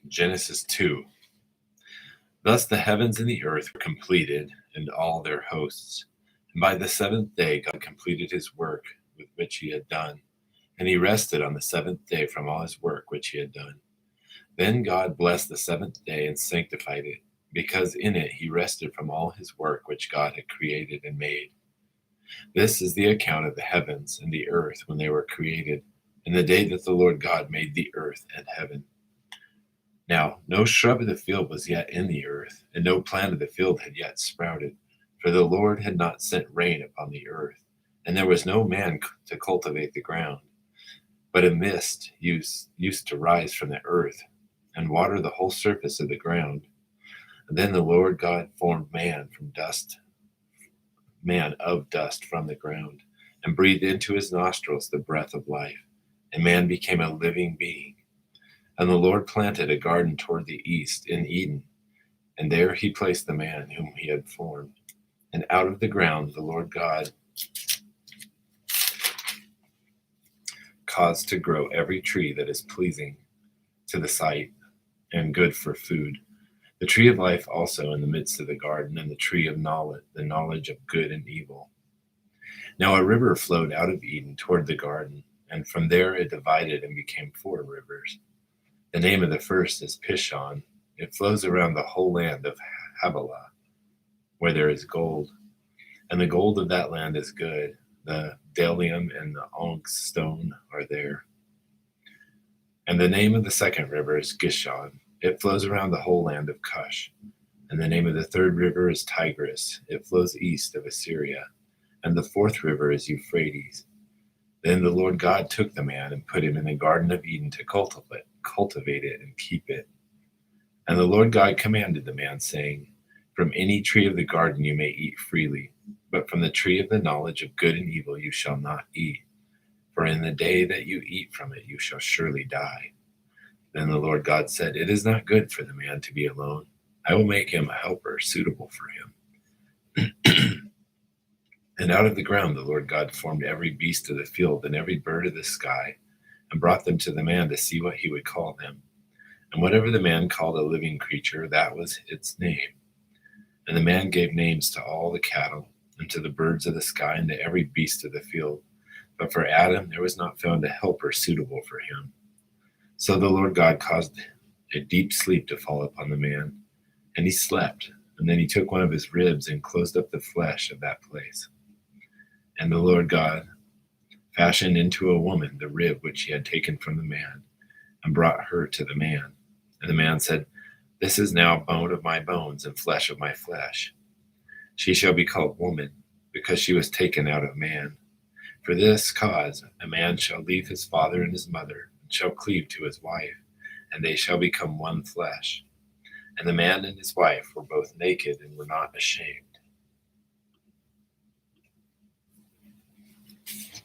Genesis 2. Thus the heavens and the earth were completed, and all their hosts. And by the seventh day God completed his work with which he had done, and he rested on the seventh day from all his work which he had done. Then God blessed the seventh day and sanctified it, because in it he rested from all his work which God had created and made. This is the account of the heavens and the earth when they were created, in the day that the Lord God made the earth and heaven. Now no shrub of the field was yet in the earth, and no plant of the field had yet sprouted, for the Lord had not sent rain upon the earth, and there was no man to cultivate the ground. But a mist used to rise from the earth and water the whole surface of the ground. And then the Lord God formed man of dust from the ground, and breathed into his nostrils the breath of life, and man became a living being. And the Lord planted a garden toward the east in Eden, and there he placed the man whom he had formed. And out of the ground the Lord God caused to grow every tree that is pleasing to the sight and good for food, the tree of life also in the midst of the garden, and the tree of knowledge, the knowledge of good and evil. Now a river flowed out of Eden toward the garden, and from there it divided and became 4 rivers. The name of the first is Pishon. It flows around the whole land of Havilah, where there is gold, and the gold of that land is good. The bdellium and the onyx stone are there. And the name of the second river is Gishon. It flows around the whole land of Cush. And the name of the third river is Tigris. It flows east of Assyria. And the fourth river is Euphrates. Then the Lord God took the man and put him in the Garden of Eden to cultivate it and keep it. And the Lord God commanded the man, saying, From any tree of the garden you may eat freely, but from the tree of the knowledge of good and evil you shall not eat. For in the day that you eat from it you shall surely die. Then the Lord God said, It is not good for the man to be alone. I will make him a helper suitable for him. And out of the ground the Lord God formed every beast of the field and every bird of the sky, and brought them to the man to see what he would call them. And whatever the man called a living creature, that was its name. And the man gave names to all the cattle, and to the birds of the sky, and to every beast of the field. But for Adam there was not found a helper suitable for him. So the Lord God caused a deep sleep to fall upon the man, and he slept. And then he took one of his ribs and closed up the flesh of that place. And the Lord God fashioned into a woman the rib which he had taken from the man, and brought her to the man. And the man said, This is now bone of my bones and flesh of my flesh. She shall be called woman, because she was taken out of man. For this cause a man shall leave his father and his mother, and shall cleave to his wife, and they shall become one flesh. And the man and his wife were both naked and were not ashamed.